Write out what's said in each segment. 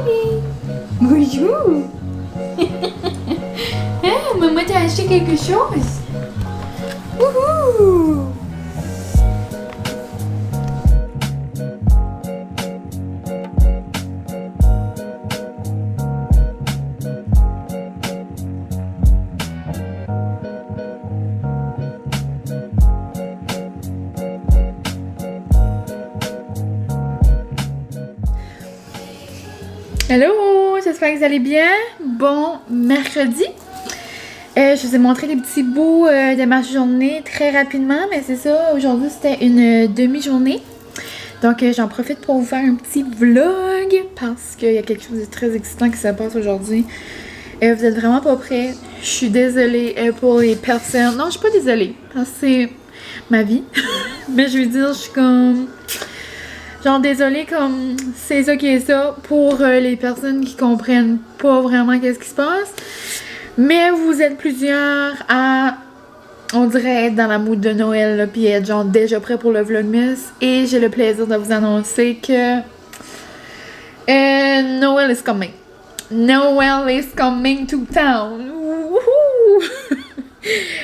Molly! Bonjour! Hein, maman t'a acheté quelque chose? Wouhou! Hello, j'espère que vous allez bien. Bon mercredi. Je vous ai montré les petits bouts de ma journée très rapidement, mais c'est ça, aujourd'hui c'était une demi-journée. Donc j'en profite pour vous faire un petit vlog parce qu'il y a quelque chose de très excitant qui se passe aujourd'hui. Vous êtes vraiment pas prêts. Je suis désolée pour les personnes. Non, je suis pas désolée parce que c'est ma vie. Mais je veux dire, je suis comme... Genre désolée, comme c'est ça qui est ça pour les personnes qui comprennent pas vraiment qu'est-ce qui se passe. Mais vous êtes plusieurs à, on dirait, être dans la mood de Noël, là, puis être genre déjà prêt pour le Vlogmas. Et j'ai le plaisir de vous annoncer que Noël is coming. Noël is coming to town. Wouhou!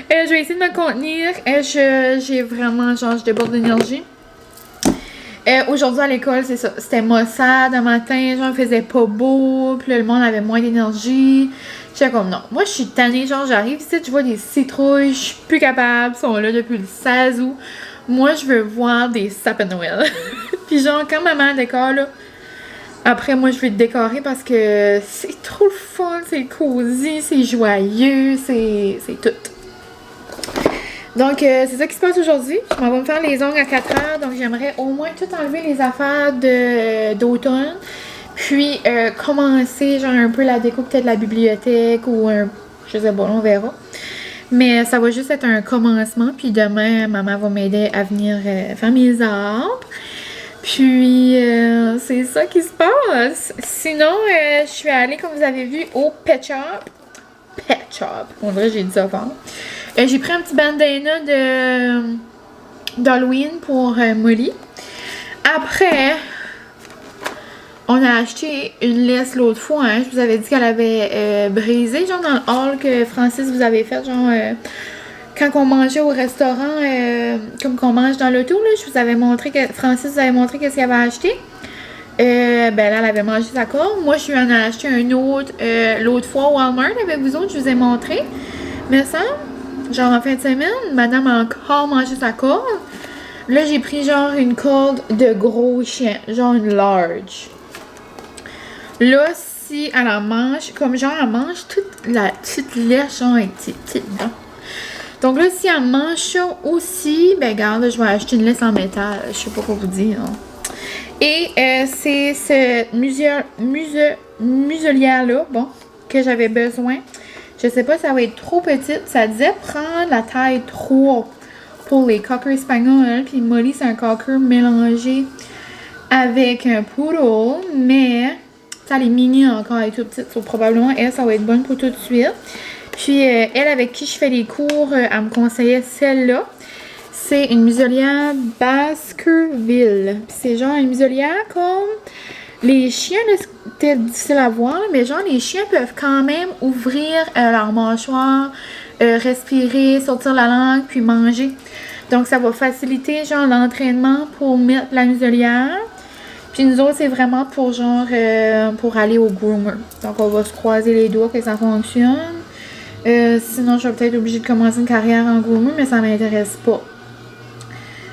Je vais essayer de me contenir. J'ai vraiment, genre, je déborde d'énergie. Aujourd'hui à l'école, c'est ça. C'était maussade le matin, genre, il faisait pas beau, puis là, le monde avait moins d'énergie. J'étais comme non. Moi, je suis tannée, genre, j'arrive ici, tu vois des citrouilles, je suis plus capable, ils sont là depuis le 16 août. Moi, je veux voir des sapins de Noël. Puis, genre, quand maman décore, là, après, moi, je vais le décorer parce que c'est trop le fun, c'est cosy, c'est joyeux, c'est tout. Donc, c'est ça qui se passe aujourd'hui. Je m'en vais me faire les ongles à 4 heures. Donc, j'aimerais au moins tout enlever les affaires d'automne. Puis, commencer, genre, un peu la déco peut-être de la bibliothèque ou un... Je sais pas, on verra. Mais ça va juste être un commencement. Puis, demain, maman va m'aider à venir faire mes arbres. Puis, c'est ça qui se passe. Sinon, je suis allée, comme vous avez vu, au Pet Shop. Pet Shop. On dirait que j'ai dit ça fort. J'ai pris un petit bandana d'Halloween pour Molly. Après, on a acheté une laisse l'autre fois. Hein. Je vous avais dit qu'elle avait brisé, genre dans le haul que Francis vous avait fait, genre quand on mangeait au restaurant, comme qu'on mange dans l'auto, là, je vous avais montré que Francis vous avait montré qu'est-ce qu'il avait acheté. Ben là, elle avait mangé sa corde. Moi, je lui en ai acheté un autre l'autre fois au Walmart avec vous autres, je vous ai montré. Mais ça, genre en fin de semaine, madame a encore mangé sa corde. Là, j'ai pris genre une corde de gros chien, genre une large. Là, si elle en mange, comme genre elle mange toute la petite laisse, genre avec ses petites dents. Donc là, si elle mange ça aussi, ben regarde, je vais acheter une laisse en métal. Je sais pas quoi vous dire. Hein. Et c'est ce muselière-là, bon, que j'avais besoin. Je sais pas, ça va être trop petite. Ça disait prendre la taille 3 pour les Cocker Spaniels. Puis Molly, c'est un Cocker mélangé avec un Poodle. Mais ça, elle est mini encore, elle est toute petite. Donc probablement, elle, ça va être bonne pour tout de suite. Puis elle, avec qui je fais les cours, elle me conseillait celle-là. C'est une muselière Baskerville. Puis c'est genre une muselière comme... Les chiens, là, c'était difficile à voir, mais genre les chiens peuvent quand même ouvrir leur mâchoire, respirer, sortir la langue, puis manger. Donc ça va faciliter genre l'entraînement pour mettre la muselière. Puis nous autres, c'est vraiment pour genre pour aller au groomer. Donc on va se croiser les doigts que ça fonctionne. Sinon, je vais peut-être obligée de commencer une carrière en groomer, mais ça m'intéresse pas.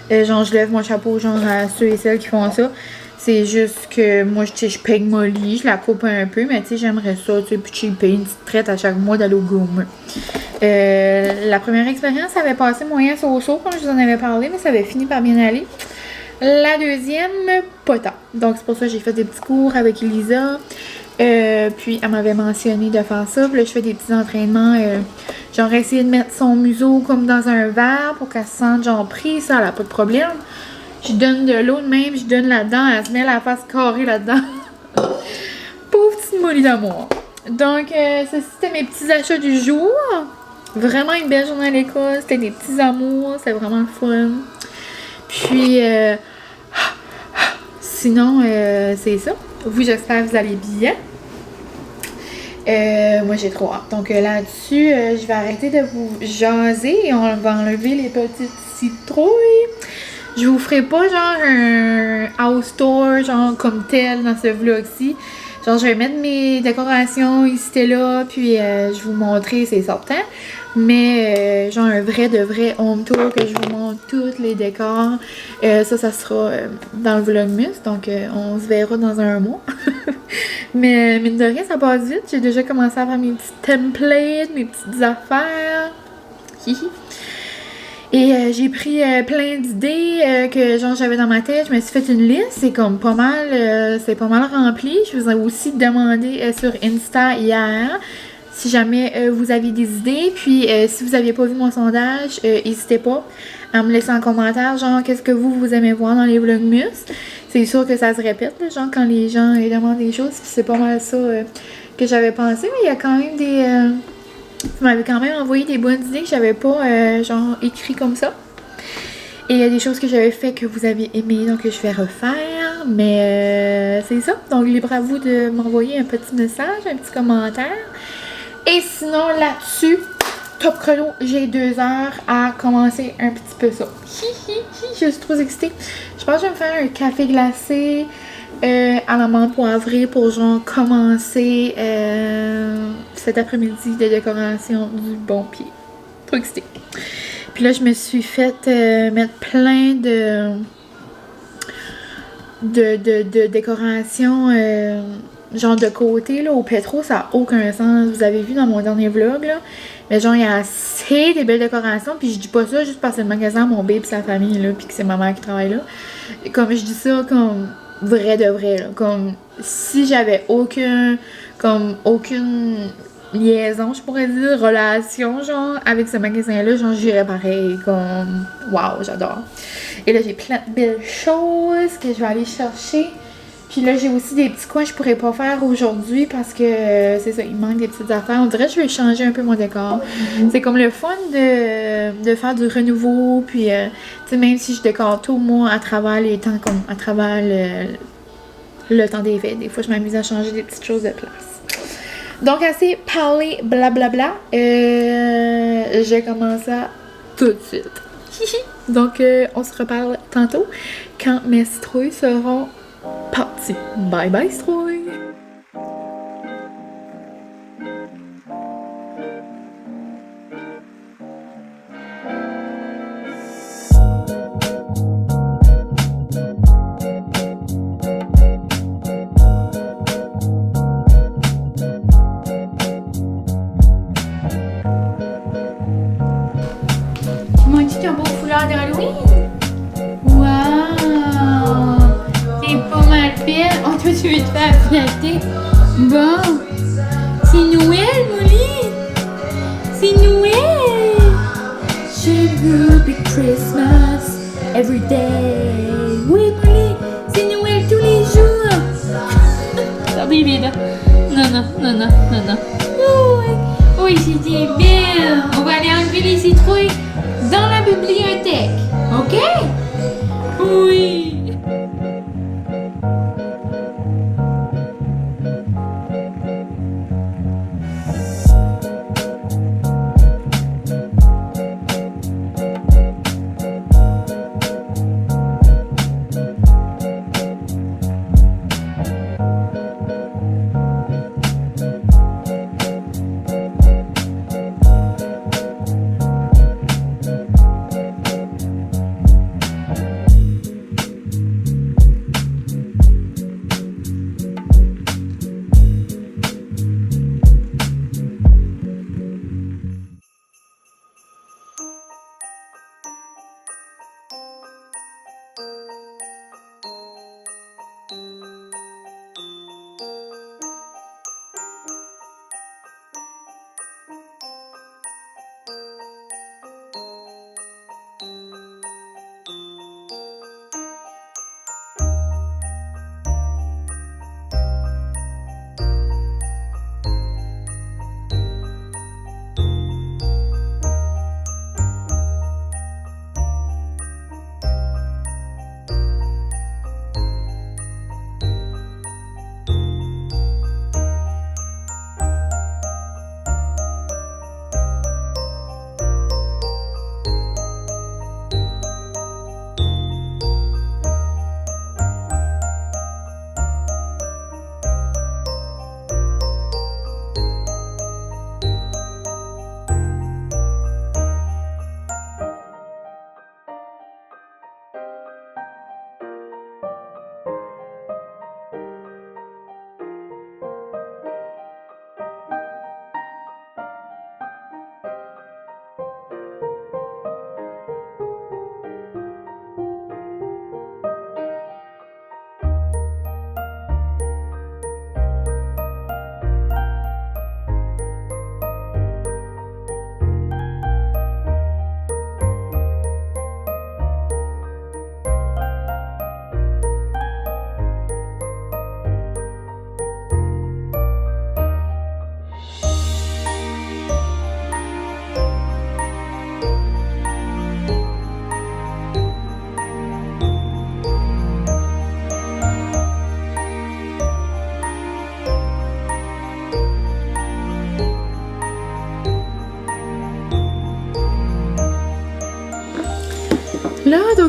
Genre, je lève mon chapeau genre à ceux et celles qui font ça. C'est juste que moi, je paye Molly, je la coupe un peu, mais tu sais, j'aimerais ça, tu sais, puis je paye une petite traite à chaque mois d'aller au groomer. La première expérience, ça avait passé moyen so-so, comme je vous en avais parlé, mais ça avait fini par bien aller. La deuxième, pas tant. Donc, c'est pour ça que j'ai fait des petits cours avec Elisa. Puis, elle m'avait mentionné de faire ça. Puis là, je fais des petits entraînements. Genre, essayer de mettre son museau comme dans un verre pour qu'elle se sente genre prise. Ça, elle n'a pas de problème. Je donne de l'eau de même, je donne là-dedans. Elle se met la face carrée là-dedans. Pauvre petite Molly d'amour. Donc, ceci, c'était mes petits achats du jour. Vraiment une belle journée à l'école. C'était des petits amours. C'était vraiment le fun. Puis, sinon, c'est ça. Vous, j'espère que vous allez bien. Moi, j'ai trop hâte. Donc là-dessus, je vais arrêter de vous jaser et on va enlever les petites citrouilles. Je vous ferai pas genre un house tour genre comme tel dans ce vlog-ci. Genre, je vais mettre mes décorations ici et là, puis je vais vous montrer, c'est certain. Mais genre un vrai de vrai home tour que je vous montre tous les décors. Ça sera dans le vlogmas, donc on se verra dans un mois. Mais mine de rien, ça passe vite. J'ai déjà commencé à faire mes petits templates, mes petites affaires. Hihi. Et j'ai pris plein d'idées que genre j'avais dans ma tête. Je me suis fait une liste. C'est comme pas mal, c'est pas mal rempli. Je vous ai aussi demandé sur Insta hier si jamais vous aviez des idées. Puis si vous n'aviez pas vu mon sondage, n'hésitez pas à me laisser en commentaire genre qu'est-ce que vous aimez voir dans les vlogmas. C'est sûr que ça se répète, là, genre quand les gens demandent des choses. Puis c'est pas mal ça que j'avais pensé. Mais il y a quand même des... vous m'avez quand même envoyé des bonnes idées que j'avais pas genre écrit comme ça. Et il y a des choses que j'avais fait que vous avez aimé, donc que je vais refaire. Mais c'est ça. Donc libre à vous de m'envoyer un petit message, un petit commentaire. Et sinon là-dessus, top chrono, j'ai 2 heures à commencer un petit peu ça. Je suis trop excitée. Je pense que je vais me faire un café glacé à l'amande poivrée pour genre commencer cet après-midi de décoration du bon pied. Trop excitée. Puis là, je me suis fait mettre plein de décorations genre de côté là, au pétro, ça n'a aucun sens. Vous avez vu dans mon dernier vlog là. Mais genre, il y a assez de belles décorations. Puis je dis pas ça juste parce que c'est le magasin à mon babe et sa famille là. Puis que c'est ma mère qui travaille là. Et comme je dis ça, comme vrai de vrai là. Comme si j'avais aucune liaison, je pourrais dire, relation genre avec ce magasin là, genre j'irais pareil, comme waouh, j'adore. Et là j'ai plein de belles choses que je vais aller chercher. Puis là j'ai aussi des petits coins que je pourrais pas faire aujourd'hui parce que c'est ça, il manque des petites affaires. On dirait que je vais changer un peu mon décor. C'est comme le fun de faire du renouveau. Puis tu sais, même si je décore tout moi à travers les temps, comme à travers le temps des fêtes, des fois je m'amuse à changer des petites choses de place. Donc, assez parler blablabla. Je commence ça tout de suite. Donc, on se reparle tantôt quand mes citrouilles seront parties. Bye bye, citrouilles! Un beau foulard de Halloween. Waouh! C'est pas mal fait. Oh, toi, tu veux te faire flatter? Bon. C'est Noël, Molly. C'est Noël. Sugar be Christmas every day. Oui, Molly. C'est Noël tous les jours. Regardez, Vida. Non. Oui, c'était bien. On va aller enlever les citrouilles dans la bibliothèque, ok? Oui!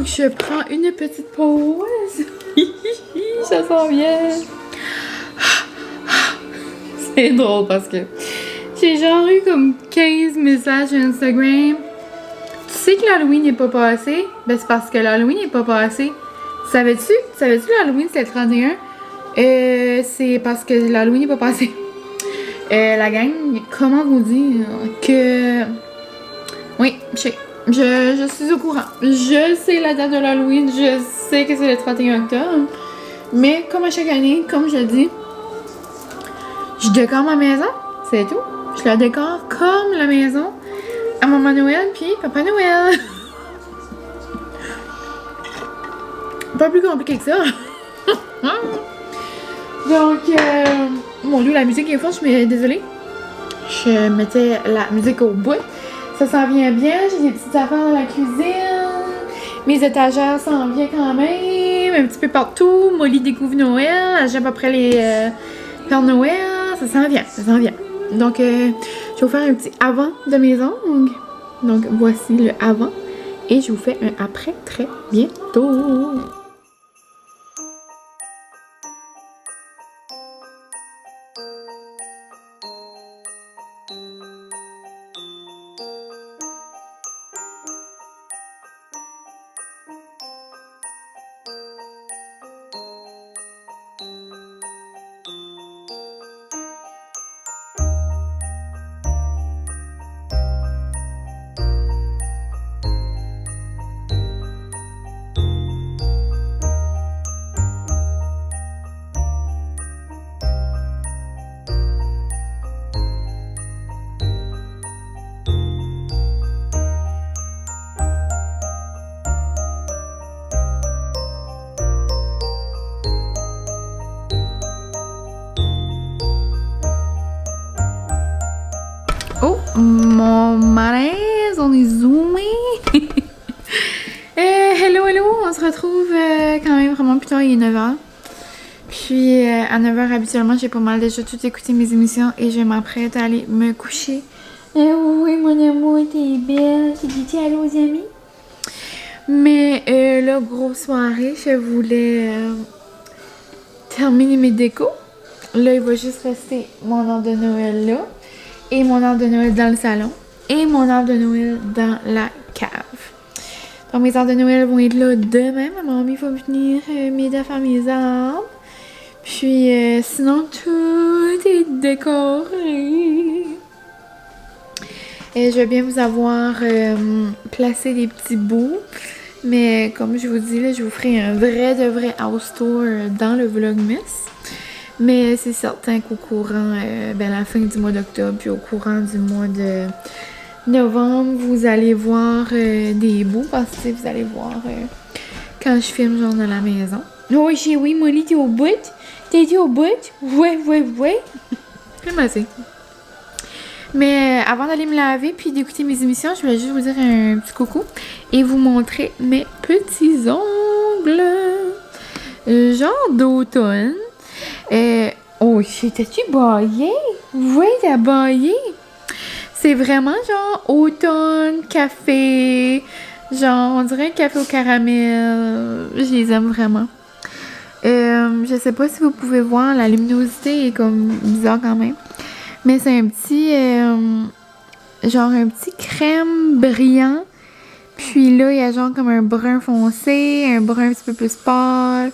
je prends une petite pause. Ça sent bien. C'est drôle parce que j'ai genre eu comme 15 messages sur Instagram. Tu sais que l'Halloween n'est pas passé? Ben c'est parce que l'Halloween n'est pas passé. Savais-tu l'Halloween c'est le 31? C'est parce que l'Halloween n'est pas passé. La gang, comment vous dire que... Oui, je suis au courant. Je sais la date de l'Halloween, je sais que c'est le 31 octobre. Mais comme à chaque année, comme je dis, je décore ma maison, c'est tout. Je la décore comme la maison à Maman Noël puis Papa Noël. Pas plus compliqué que ça. Donc, mon Dieu, la musique est forte, je suis désolée. Je mettais la musique au bout. Ça s'en vient bien, j'ai des petites affaires dans la cuisine. Mes étagères s'en viennent quand même, un petit peu partout. Molly découvre Noël, j'ai à peu près les Père Noël. Ça s'en vient, ça s'en vient. Donc, je vais vous faire un petit avant de mes ongles. Donc, voici le avant. Et je vous fais un après très bientôt. Oh, mon malaise, on est zoomé. Hello, on se retrouve quand même vraiment plus tard, il est 9h. Puis à 9h, habituellement, j'ai pas mal déjà tout écouté mes émissions et je m'apprête à aller me coucher. Oui, mon amour, t'es belle. Tu dis allô aux amis? Mais là, grosse soirée, je voulais terminer mes décos. Là, il va juste rester mon arbre de Noël là. Et mon arbre de Noël dans le salon. Et mon arbre de Noël dans la cave. Donc mes arbres de Noël vont être là demain. Ma mamie va venir m'aider à faire mes arbres. Puis sinon tout est décoré. Et je vais bien vous avoir placé des petits bouts. Mais comme je vous dis, là, je vous ferai un vrai de vrai house tour dans le Vlogmas. Mais c'est certain qu'au courant, la fin du mois d'octobre, puis au courant du mois de novembre, vous allez voir des bouts, parce que vous allez voir quand je filme genre dans la maison. Oh oui, Molly, t'es au bout? T'es au bout? Ouais. Film assez. Mais avant d'aller me laver puis d'écouter mes émissions, je voulais juste vous dire un petit coucou et vous montrer mes petits ongles. Genre d'automne. Oh, t'as-tu baillé? Oui, t'as baillé. C'est vraiment genre automne, café. Genre, on dirait un café au caramel. Je les aime vraiment. Je sais pas si vous pouvez voir, la luminosité est comme bizarre quand même. Mais c'est un petit... genre un petit crème brillant. Puis là, il y a genre comme un brun foncé, un brun un petit peu plus pâle.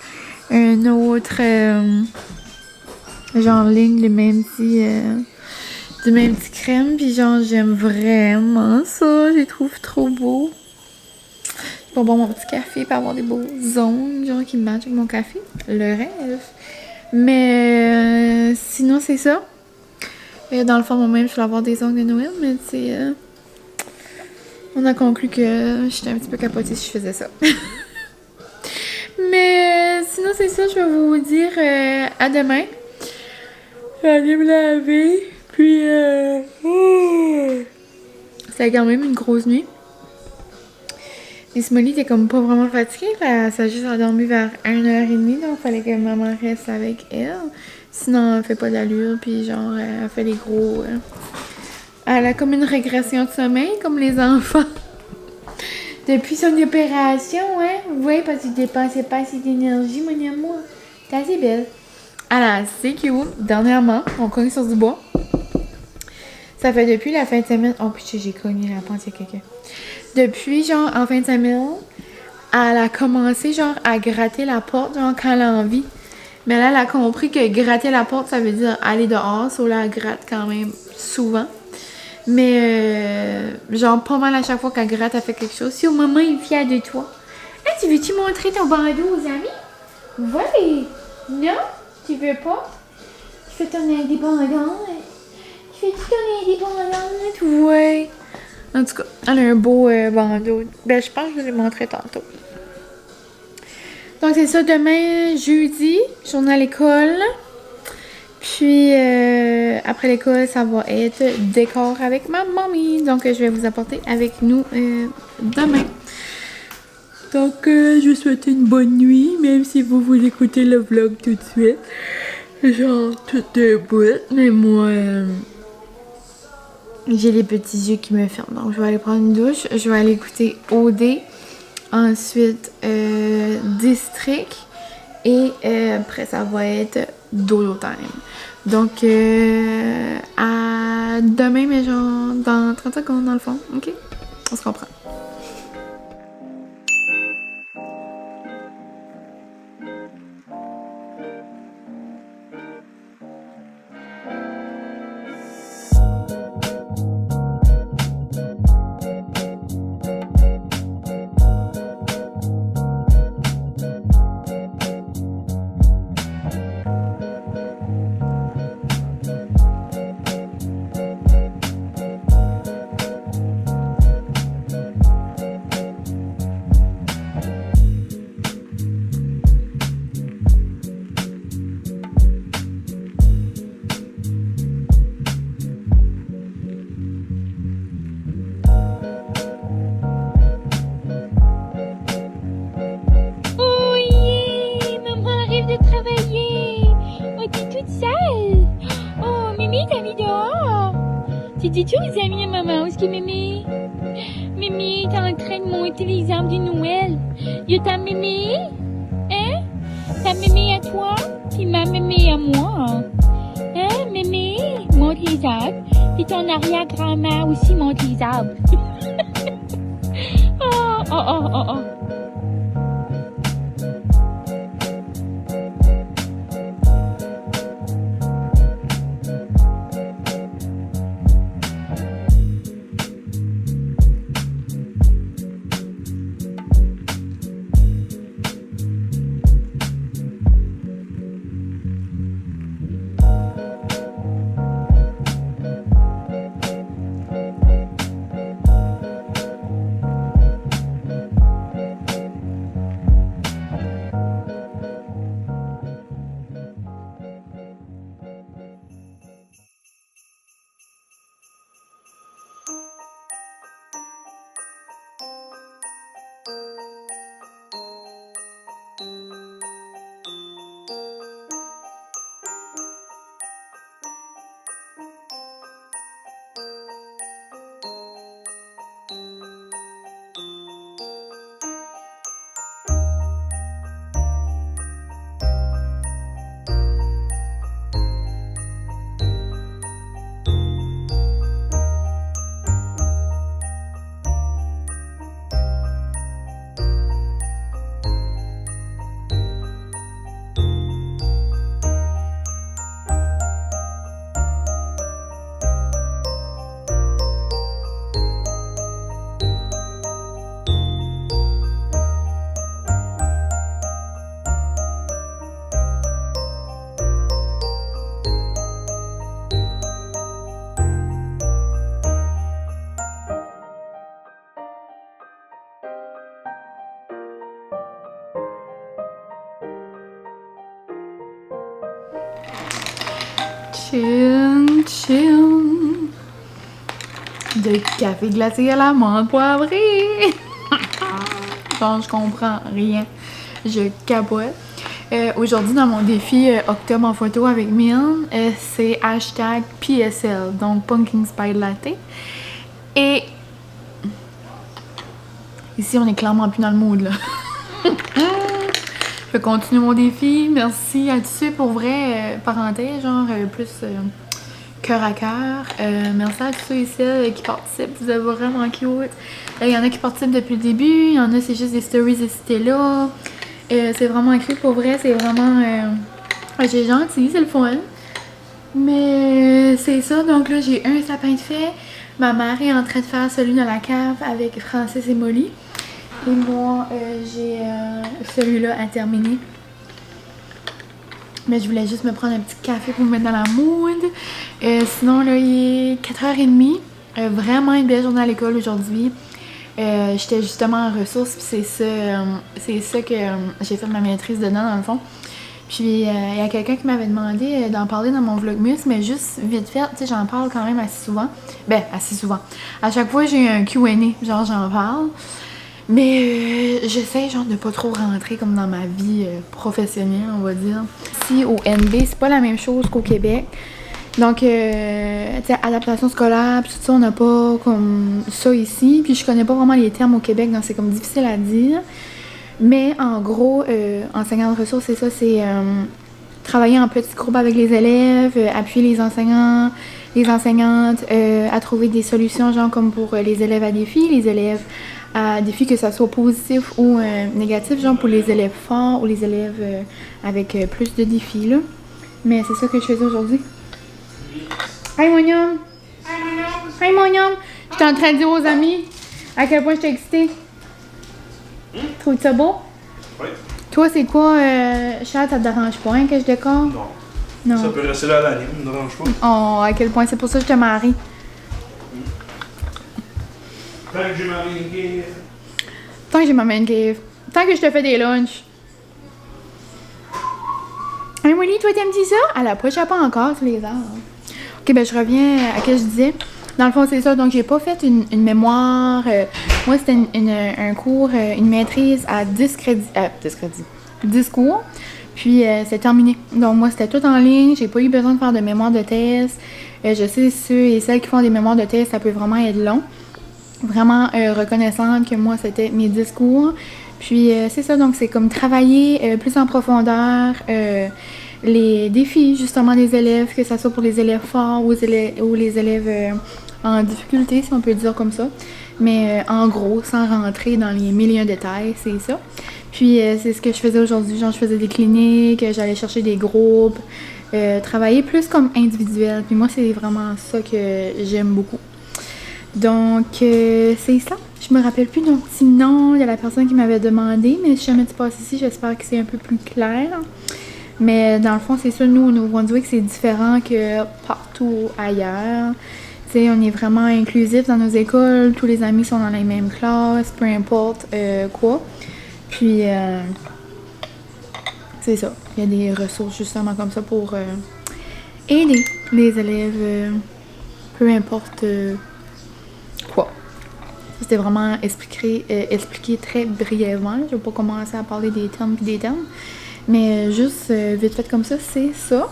Un autre... genre ligne du même petit crème, puis genre j'aime vraiment ça, je les trouve trop beaux. Je vais boire mon petit café pour avoir des beaux ongles genre qui matchent avec mon café, le rêve. Mais sinon c'est ça. Dans le fond moi-même je voulais avoir des ongles de Noël, mais c'est on a conclu que j'étais un petit peu capotée si je faisais ça. Mais sinon c'est ça, je vais vous dire à demain. Je vais aller me laver. Puis c'était quand même une grosse nuit. Miss Molly était comme pas vraiment fatiguée. Elle s'est juste endormie vers 1h30. Donc il fallait que maman reste avec elle. Sinon elle fait pas d'allure. Puis genre elle fait des gros... elle a comme une régression de sommeil comme les enfants. Depuis son opération, hein? Oui, parce qu'il dépensait pas assez d'énergie, mon amour. T'es assez belle. Alors, c'est cute. Dernièrement, on cogne sur du bois. Ça fait depuis la fin de semaine. Oh, putain, j'ai cogné la pente, il y a quelqu'un. Depuis, genre, en fin de semaine, elle a commencé, genre, à gratter la porte, genre, quand elle a envie. Mais là, elle a compris que gratter la porte, ça veut dire aller dehors. So là, elle gratte quand même souvent. Mais, genre, pas mal à chaque fois qu'elle gratte, elle fait quelque chose. Si au moment, il est fier de toi. Hey, tu veux-tu montrer ton bandeau aux amis? Oui. Non? Tu veux pas? Tu fais ton indépendante? Tu fais-tu ton indépendante? Oui. En tout cas, elle a un beau bandeau. Ben, je pense que je vais le montrer tantôt. Donc, c'est ça. Demain, jeudi, journée à l'école. Puis, après l'école, ça va être décor avec ma mamie. Donc, je vais vous apporter avec nous demain. Donc, je vous souhaite une bonne nuit, même si vous voulez écouter le vlog tout de suite. Genre, tout debout. Mais moi, j'ai les petits yeux qui me ferment. Donc, je vais aller prendre une douche. Je vais aller écouter OD. Ensuite, District. Et après, ça va être Dodo Time. Donc, à demain, mais genre dans 30 secondes dans le fond. OK? On se reprend. Dis-tu aux amis à maman, où est-ce que Mémé? Mémé est en train de monter les arbres de Noël. Y'a ta Mémé? Hein? Ta Mémé à toi? Puis ma Mémé à moi? Hein, Mémé? Monte les arbres. Puis ton arrière-grand-mère aussi monte les arbres. Oh, oh, oh, oh, oh. Chill, chill. De café glacé à la menthe poivrée. Genre, je comprends rien. Je capote. Aujourd'hui, dans mon défi Octobre en photo avec Mylne, c'est hashtag PSL, donc Pumpkin Spice Latte. Et Ici, on est clairement plus dans le mood, là. Je vais continuer mon défi. Merci à tous ceux pour vrai, parenthèse, genre plus cœur à cœur. Merci à tous ceux et celles qui participent. Vous êtes vraiment cute. Il y en a qui participent depuis le début. Il y en a, c'est juste des stories et c'était là. C'est vraiment cute pour vrai. C'est vraiment... j'ai gentil, c'est le fun. Mais c'est ça. Donc là, j'ai un sapin de fait. Ma mère est en train de faire celui dans la cave avec Francis et Molly. Et moi, j'ai celui-là à terminer. Mais je voulais juste me prendre un petit café pour me mettre dans la mood. Sinon, là, il est 4h30. Vraiment une belle journée à l'école aujourd'hui. J'étais justement en ressources, puis c'est ça que j'ai fait ma maîtrise dedans, dans le fond. Puis, il y a quelqu'un qui m'avait demandé d'en parler dans mon Vlogmas, mais juste vite fait, tu sais, j'en parle quand même assez souvent. Ben, assez souvent. À chaque fois, j'ai un Q&A, genre, j'en parle. Mais j'essaie genre de pas trop rentrer comme dans ma vie professionnelle, on va dire. Ici au NB, c'est pas la même chose qu'au Québec. Donc, tu sais, adaptation scolaire, pis tout ça, on n'a pas comme ça ici. Puis je connais pas vraiment les termes au Québec, donc c'est comme difficile à dire. Mais en gros, enseignant de ressources, c'est ça, c'est travailler en petits groupes avec les élèves, appuyer les enseignants, les enseignantes à trouver des solutions, genre comme pour les élèves à défi, les élèves à défi, que ça soit positif ou négatif, genre pour les élèves forts ou les élèves avec plus de défis, là. Mais c'est ça que je faisais aujourd'hui. Hi, Monium! Hi, Monium! J'étais en train de dire aux amis à quel point j'étais excitée. Trouves-tu ça beau? Oui. Toi, c'est quoi, Charles, ça te dérange pas, hein, que je décore? Non. Non. Ça peut rester là à l'année, ça me dérange pas. Oh, à quel point, c'est pour ça que je te marie. Tant que j'ai ma main cave. Tant que j'ai ma main cave. Tant que je te fais des lunchs. Hey, Molly, toi, t'aimes-tu ça? Elle a pas encore sur les arbres. Ok, ben je reviens à ce que je disais. Dans le fond, c'est ça. Donc, j'ai pas fait une mémoire. Moi, c'était un cours, une maîtrise à 10 crédits. 10 cours. Puis, c'est terminé. Donc, moi, c'était tout en ligne. J'ai pas eu besoin de faire de mémoire de thèse. Je sais, ceux et celles qui font des mémoires de thèse, ça peut vraiment être long. Vraiment reconnaissante que moi, c'était mes discours. Puis, c'est ça. Donc, c'est comme travailler plus en profondeur les défis, justement, des élèves, que ce soit pour les élèves forts ou les élèves en difficulté, si on peut dire comme ça. Mais en gros, sans rentrer dans les mille et un détails, c'est ça. Puis, c'est ce que je faisais aujourd'hui. Genre, je faisais des cliniques, j'allais chercher des groupes, travailler plus comme individuel. Puis moi, c'est vraiment ça que j'aime beaucoup. Donc, c'est ça. Je me rappelle plus d'un petit nom de la personne qui m'avait demandé, mais si jamais tu passes ici, j'espère que c'est un peu plus clair. Mais dans le fond, c'est ça, nous, au Nouveau-Brunswick, c'est différent que partout ailleurs. Tu sais, on est vraiment inclusif dans nos écoles. Tous les amis sont dans les mêmes classes, peu importe quoi. Puis, c'est ça. Il y a des ressources justement comme ça pour aider les élèves, peu importe quoi. C'était vraiment expliqué très brièvement. Je vais pas commencer à parler des termes puis des termes. Mais juste vite fait comme ça, c'est ça.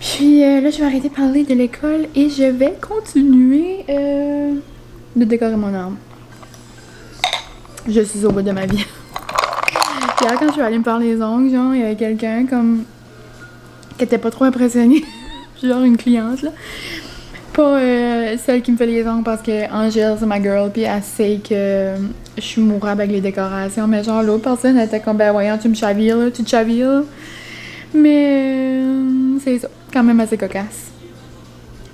Puis là, je vais arrêter de parler de l'école et je vais continuer de décorer mon arbre. Je suis au bout de ma vie. Hier, quand je suis allée me faire les ongles, genre, il y avait quelqu'un comme qui était pas trop impressionnée. Genre une cliente, là. Pas celle qui me fait les ongles parce que Angèle, c'est ma girl, puis elle sait que je suis mourable avec les décorations. Mais genre, l'autre personne, elle était comme, ben voyons, tu me chavilles, tu te chavilles. Mais c'est ça, quand même assez cocasse.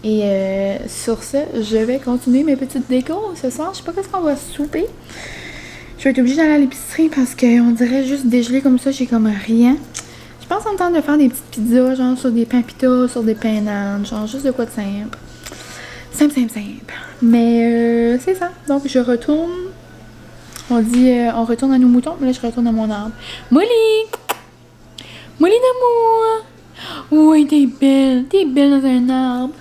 Et sur ce, je vais continuer mes petites décos ce soir. Je sais pas qu'est-ce qu'on va souper. Je vais être obligée d'aller à l'épicerie parce qu'on dirait juste dégeler comme ça, j'ai comme rien. Je pense en temps de faire des petites pizzas, genre sur des pains pita, sur des pains d'âne, genre juste de quoi de simple. Simple. Mais c'est ça. Donc, je retourne. On dit, on retourne à nos moutons, mais là, je retourne à mon arbre. Molly! Molly d'amour! Oui, t'es belle. T'es belle dans un arbre.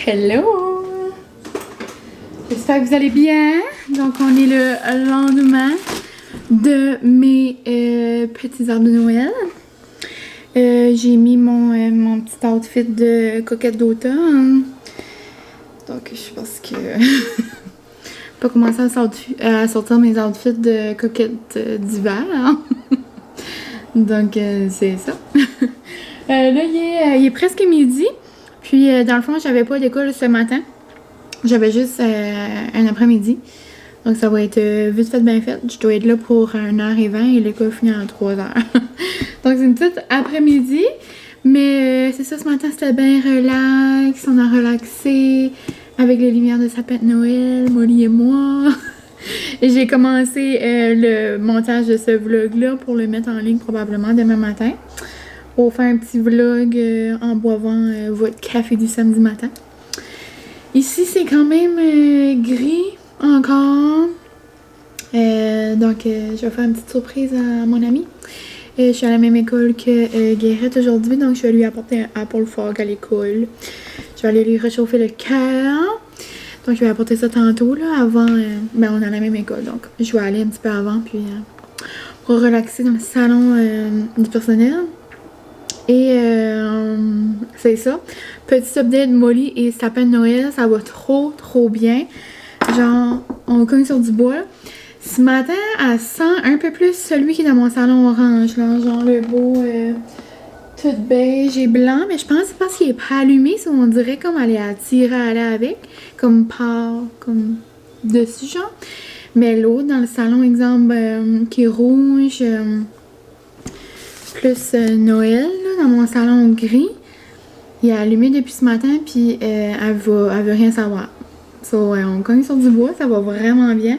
Hello! J'espère que vous allez bien. Donc, on est le lendemain de mes petits arbres de Noël. J'ai mis mon petit outfit de coquette d'automne. Donc, je pense que... pas commencer à sortir mes outfits de coquette d'hiver. Hein? Donc, c'est ça. Là, il est presque midi. Puis, dans le fond, j'avais pas d'école ce matin. J'avais juste un après-midi. Donc, ça va être vite fait, bien fait. Je dois être là pour 1h20 et l'école finit à 3h. Donc, c'est une petite après-midi. Mais c'est ça, ce matin, c'était bien relax. On a relaxé avec les lumières de sapin de Noël, Molly et moi. Et j'ai commencé le montage de ce vlog-là pour le mettre en ligne probablement demain matin. Pour faire un petit vlog en boivant votre café du samedi matin. Ici, c'est quand même gris encore. Donc, je vais faire une petite surprise à mon ami. Je suis à la même école que Guérette aujourd'hui, donc je vais lui apporter un Apple Fog à l'école. Je vais aller lui réchauffer le cœur. Donc, je vais apporter ça tantôt, là, avant... ben, on est à la même école, donc je vais aller un petit peu avant, puis pour relaxer dans le salon du personnel. Et c'est ça. Petit update, Molly et sapin de Noël, ça va trop bien. Genre, on cogne sur du bois. Ce matin, elle sent un peu plus celui qui est dans mon salon orange, là. Genre le beau tout beige et blanc. Mais je pense que c'est parce qu'il est pas allumé, ça, on dirait comme elle est attirée à aller avec. Comme pâle, comme dessus, genre. Mais l'autre, dans le salon, exemple, qui est rouge... plus Noël, là, dans mon salon gris. Il est allumé depuis ce matin, puis elle veut rien savoir. So, on cogne sur du bois, ça va vraiment bien.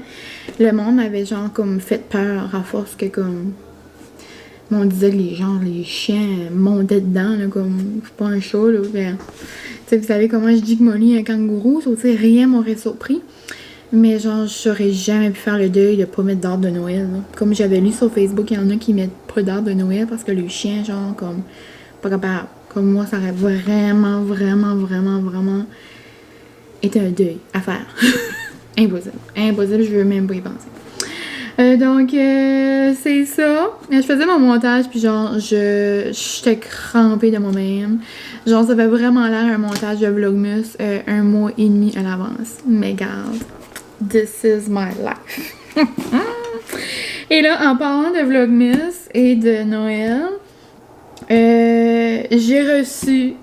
Le monde m'avait genre comme fait peur à force que comme... On disait que les chiens montaient dedans, là, comme... C'est pas un chat, là. Ben, vous savez comment je dis que Molly est un kangourou, so, rien m'aurait surpris. Mais genre, j'aurais jamais pu faire le deuil de pas mettre d'arbre de Noël. Là. Comme j'avais lu sur Facebook, il y en a qui mettent pas d'arbre de Noël parce que le chien, genre, comme, pas capable. Comme moi, ça aurait vraiment été un deuil à faire. Impossible, je veux même pas y penser. Donc, c'est ça. Je faisais mon montage, puis genre, j'étais crampée de moi-même. Genre, ça fait vraiment l'air un montage de Vlogmas 1 mois et demi à l'avance. Mais garde. This is my life. Et là, en parlant de Vlogmas et de Noël, j'ai reçu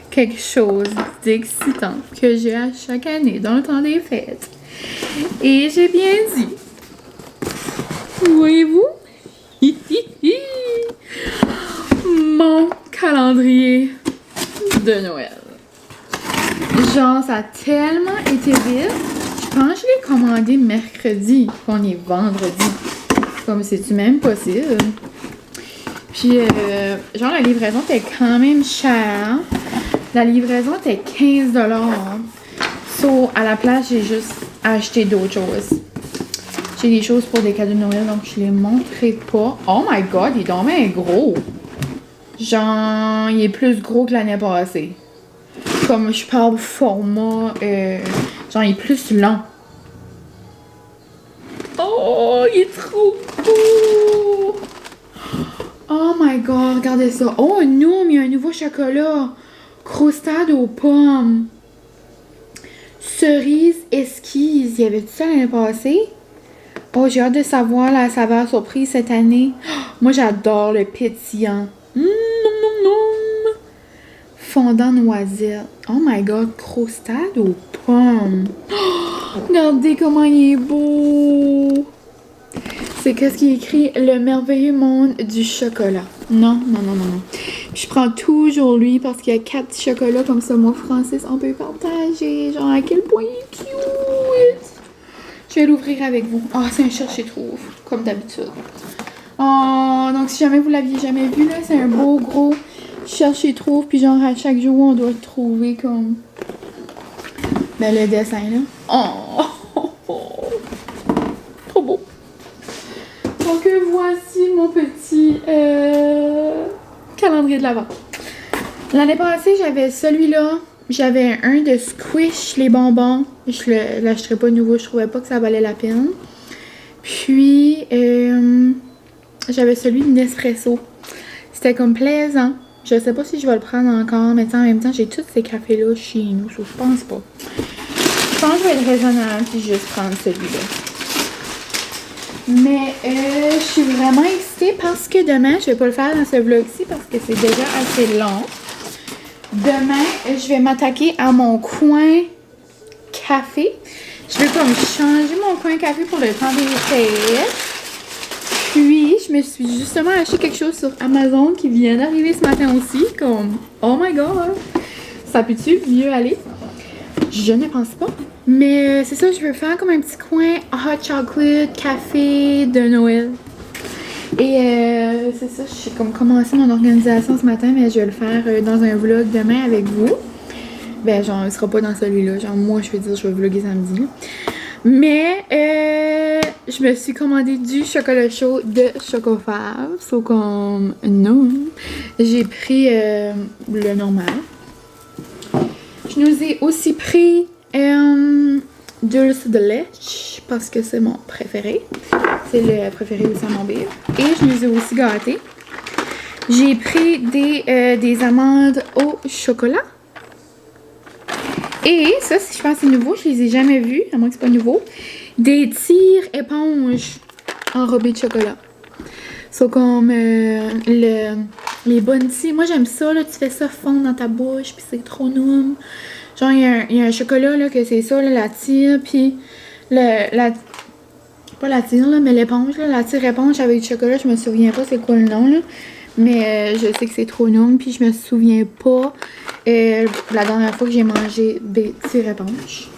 quelque chose d'excitant que j'ai à chaque année dans le temps des fêtes. Et j'ai bien dit, voyez-vous, mon calendrier de Noël. Genre, ça a tellement été vite. Je pense que je l'ai commandé mercredi, qu'on est vendredi. Comme c'est-tu même possible? Puis, genre, la livraison était quand même chère. La livraison était 15$. So, à la place, j'ai juste acheté d'autres choses. acheté des choses pour des cadeaux de Noël, donc je les montrerai pas. Oh my god, il est donc bien gros! Genre, il est plus gros que l'année passée. Comme je parle format, genre, il est plus long. Oh, il est trop beau! Oh my god, regardez ça. Oh non, il y a un nouveau chocolat. Croustade aux pommes. Cerise esquisse. Il y avait tout ça l'année passée? Oh, j'ai hâte de savoir la saveur surprise cette année. Oh, moi, j'adore le pétillant. Nom, nom, nom. Fondant noisette. Oh my god, croustade aux pommes. Oh, regardez comment il est beau. C'est qu'est-ce qui est écrit? Le merveilleux monde du chocolat. Non, non, non, non, non. Je prends toujours lui parce qu'il y a 4 chocolats comme ça. Moi, Francis, on peut partager. Genre, à quel point il est cute. Je vais l'ouvrir avec vous. Oh, c'est un cherche-et-trouve, comme d'habitude. Oh, donc si jamais vous l'aviez jamais vu, là, c'est un beau gros cherche-et-trouve. Puis genre, à chaque jour, on doit trouver comme... Ben, le dessin, là. Oh, trop beau. Donc, voici mon petit calendrier de l'Avent. L'année passée, j'avais celui-là. J'avais un de Squish, les bonbons. Je l'achèterais pas nouveau, je trouvais pas que ça valait la peine. Puis, j'avais celui de Nespresso. C'était comme plaisant. Je sais pas si je vais le prendre encore, mais en même temps, j'ai tous ces cafés-là chez nous, je pense pas. Je pense que je vais être raisonnable puis juste prendre celui-là. Mais je suis vraiment excitée parce que demain, je vais pas le faire dans ce vlog-ci parce que c'est déjà assez long. Demain, je vais m'attaquer à mon coin café. Je vais comme changer mon coin café pour le temps des fêtes. Puis, je me suis justement acheté quelque chose sur Amazon qui vient d'arriver ce matin aussi. Comme, oh my god, ça peut-tu mieux aller? Je ne pense pas. Mais c'est ça, je veux faire comme un petit coin hot chocolate, café de Noël. Et c'est ça, j'ai comme commencé mon organisation ce matin, mais je vais le faire dans un vlog demain avec vous. Ben, genre, il sera pas dans celui-là. Genre, moi, je vais dire, je vais vlogger samedi. Mais, je me suis commandé du chocolat chaud de Chocofave. So, comme, non. J'ai pris le normal. Je nous ai aussi pris dulce de leche parce que c'est mon préféré. C'est le préféré aussi à mon bébé. Et je nous ai aussi gâtés. J'ai pris des amandes au chocolat. Et ça, je pense que c'est nouveau. Je les ai jamais vus, à moins que c'est pas nouveau. Des tires éponges enrobés de chocolat. C'est comme les bunties. Moi, j'aime ça. Là, tu fais ça fondre dans ta bouche, puis c'est trop noum. Genre, il y a un chocolat, là, que c'est ça, là, la tire, puis pas la tire, là, mais l'éponge, là, la tire éponge avec du chocolat, je me souviens pas c'est quoi le nom, là. Mais je sais que c'est trop noum, puis je me souviens pas la dernière fois que j'ai mangé des tires éponges.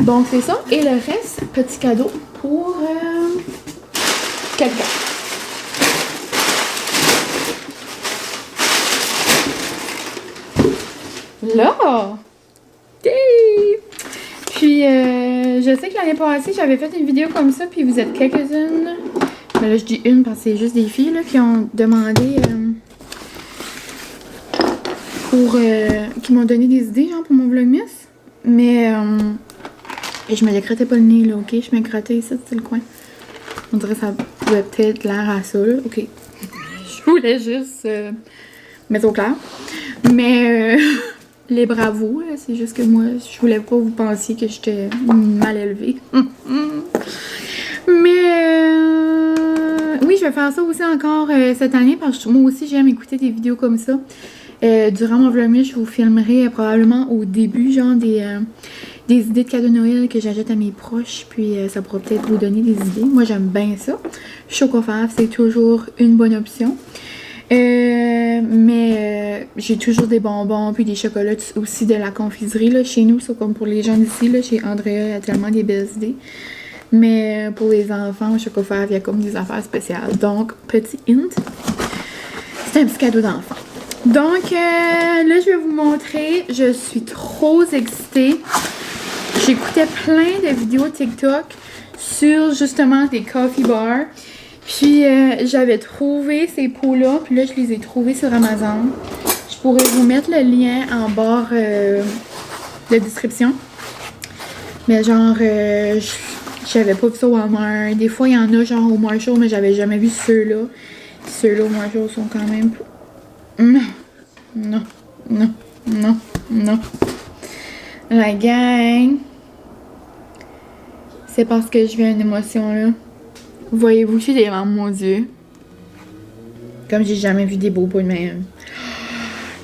Donc, c'est ça. Et le reste, petit cadeau pour quelqu'un. Là! Puis, je sais que l'année passée, j'avais fait une vidéo comme ça, puis vous êtes quelques-unes. Mais là, je dis une parce que c'est juste des filles là, qui ont demandé qui m'ont donné des idées genre pour mon vlogmas. Mais je me décrètais pas le nez là, ok? Je me grattais ici, c'est le coin. On dirait que ça pouvait peut-être l'air à ça là, ok. Je voulais juste mettre au clair. Mais les bravos, c'est juste que moi, je voulais pas que vous pensiez que j'étais mal élevée. Mais oui, je vais faire ça aussi encore cette année parce que moi aussi j'aime écouter des vidéos comme ça. Durant mon vlogmas, je vous filmerai probablement au début genre des idées de cadeaux de Noël que j'achète à mes proches, puis ça pourra peut-être vous donner des idées. Moi j'aime bien ça. Chocofave, c'est toujours une bonne option. Mais j'ai toujours des bonbons puis des chocolats aussi de la confiserie là, chez nous. C'est comme pour les gens d'ici, là, chez Andrea, il y a tellement des belles idées. Mais pour les enfants, au Chocofave, il y a comme des affaires spéciales. Donc, petit hint, c'est un petit cadeau d'enfant. Donc, là, je vais vous montrer. Je suis trop excitée. J'écoutais plein de vidéos TikTok sur justement des coffee bars. Puis j'avais trouvé ces pots-là, puis là je les ai trouvés sur Amazon. Je pourrais vous mettre le lien en barre de description. Mais genre, j'avais pas vu ça au Walmart. Des fois il y en a genre au Marshall, mais j'avais jamais vu ceux-là. Ceux-là au Marshall sont quand même... Non, non, non, non, non. La gang, c'est parce que je vis une émotion là. Voyez-vous, je suis devant mon Dieu. Comme j'ai jamais vu des beaux pots de même.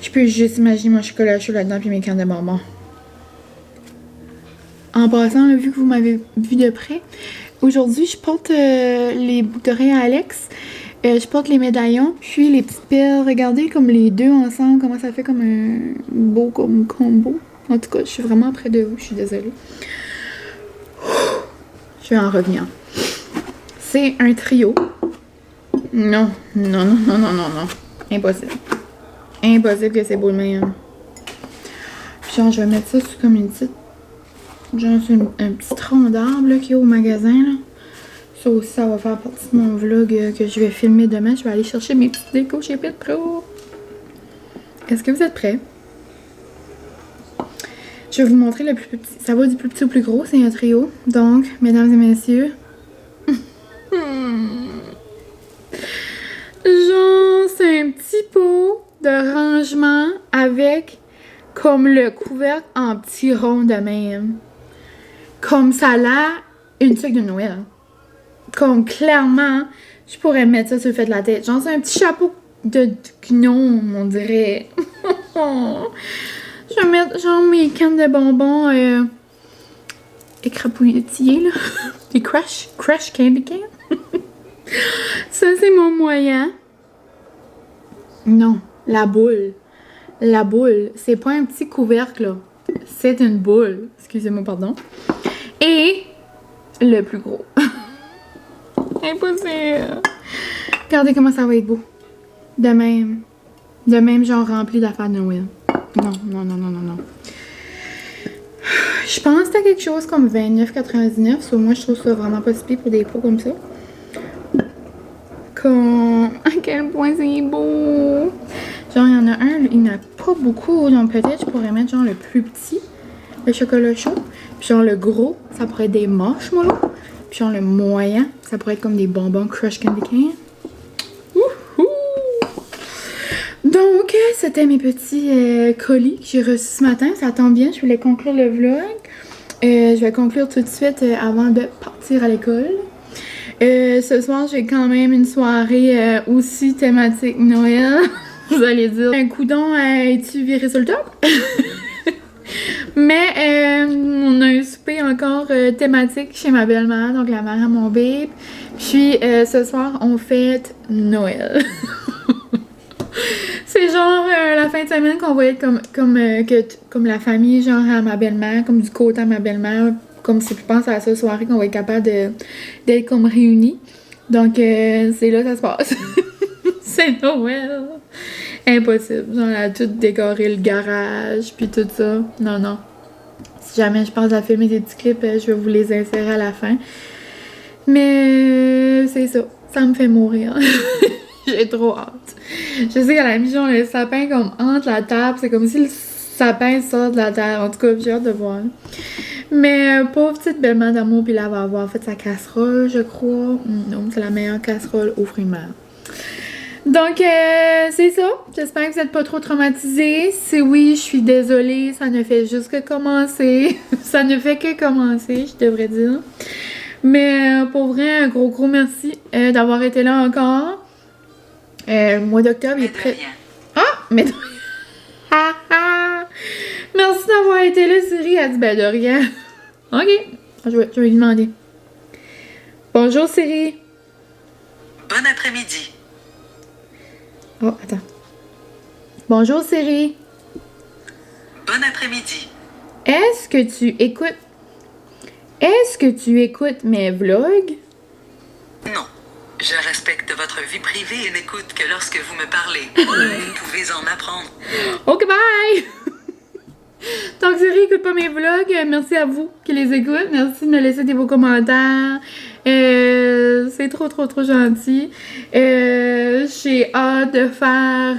Je peux juste imaginer mon chocolat chaud là-dedans puis mes cannes de bonbons. En passant, là, vu que vous m'avez vu de près, aujourd'hui je porte les boucles d'oreilles à Alex. Je porte les médaillons, puis les petites perles. Regardez comme les deux ensemble, comment ça fait comme un beau combo. En tout cas, je suis vraiment près de vous, je suis désolée. Je vais en revenir. C'est un trio. Non, non, non, non, non, non, non. Impossible. Impossible que c'est beau le même. Puis genre, je vais mettre ça sur comme une petite... Genre, c'est un petit tronc d'arbre qu'il y a au magasin, là. Ça aussi, ça va faire partie de mon vlog que je vais filmer demain. Je vais aller chercher mes petites décos chez Pit Pro. Est-ce que vous êtes prêts? Je vais vous montrer le plus petit. Ça va du plus petit au plus gros, c'est un trio. Donc, mesdames et messieurs... Genre, c'est un petit pot de rangement avec comme le couvercle en petits ronds de même. Comme ça a l'air une tuque de Noël. Comme clairement, je pourrais mettre ça sur le fait de la tête. Genre, c'est un petit chapeau de gnome, on dirait. Je vais mettre genre mes cannes de bonbons écrapouillées, là. Des crush candy can. Ça, c'est mon moyen. Non, la boule. La boule, c'est pas un petit couvercle, là. C'est une boule. Excusez-moi, pardon. Et le plus gros. Impossible. Regardez comment ça va être beau. De même. De même, genre rempli d'affaires de Noël. Non, non, non, non, non, non. Je pense que c'était quelque chose comme 29,99. Sur moi, je trouve ça vraiment pas si pire pour des pots comme ça. À quel point c'est beau! Genre, il y en a un, il n'y en a pas beaucoup. Donc, peut-être je pourrais mettre genre le plus petit, le chocolat chaud. Puis genre le gros, ça pourrait être des marshmallows. Puis genre le moyen, ça pourrait être comme des bonbons Crush Candy Can. Wouhou! Donc, c'était mes petits colis que j'ai reçus ce matin. Ça tombe bien, je voulais conclure le vlog. Je vais conclure tout de suite avant de partir à l'école. Ce soir, j'ai quand même une soirée aussi thématique Noël. Vous allez dire, un coudon, es-tu viré sur le top? Mais on a un souper encore thématique chez ma belle-mère, donc la mère à mon babe. Puis ce soir, on fête Noël. C'est genre la fin de semaine qu'on va être comme la famille, genre à ma belle-mère, comme du côté à ma belle-mère. Comme si je pense à la seule soirée qu'on va être capable d'être comme réunis. Donc, c'est là que ça se passe. C'est Noël. Impossible. Genre, elle a tout décoré le garage, puis tout ça. Non, non. Si jamais je pense à filmer des petits clips, je vais vous les insérer à la fin. Mais c'est ça. Ça me fait mourir. J'ai trop hâte. Je sais qu'à la mission, le sapin comme entre la table, c'est comme si le sapin sort de la terre. En tout cas, j'ai hâte de voir. Mais pauvre petite belle-mère d'amour, puis là, elle va avoir fait sa casserole, je crois. Non, c'est la meilleure casserole aux fruits de mer. Donc, c'est ça. J'espère que vous n'êtes pas trop traumatisés. Si oui, je suis désolée. Ça ne fait juste que commencer. Ça ne fait que commencer, je devrais dire. Mais pour vrai, un gros merci d'avoir été là encore. Le mois d'octobre est prêt. Ah! Mais merci d'avoir été là, Siri. Elle dit ben de rien. Ok. Je vais lui demander. Bonjour, Siri. Bon après-midi. Oh, attends. Bonjour, Siri. Bon après-midi. Est-ce que tu écoutes mes vlogs? Non. Je respecte votre vie privée et n'écoute que lorsque vous me parlez. Vous pouvez en apprendre. Ok, bye! Donc, si écoute pas mes vlogs, merci à vous qui les écoutent. Merci de me laisser des beaux commentaires. C'est trop gentil. J'ai hâte de faire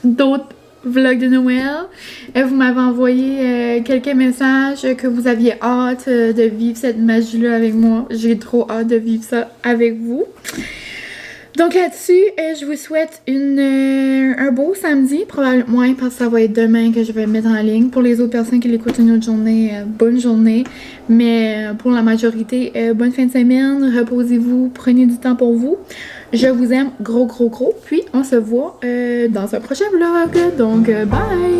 d'autres vlogs de Noël. Vous m'avez envoyé quelques messages que vous aviez hâte de vivre cette magie-là avec moi. J'ai trop hâte de vivre ça avec vous. Donc là-dessus, je vous souhaite un beau samedi, probablement, parce que ça va être demain que je vais mettre en ligne. Pour les autres personnes qui l'écoutent une autre journée, bonne journée. Mais pour la majorité, bonne fin de semaine, reposez-vous, prenez du temps pour vous. Je vous aime gros. Puis on se voit dans un prochain vlog. Donc bye!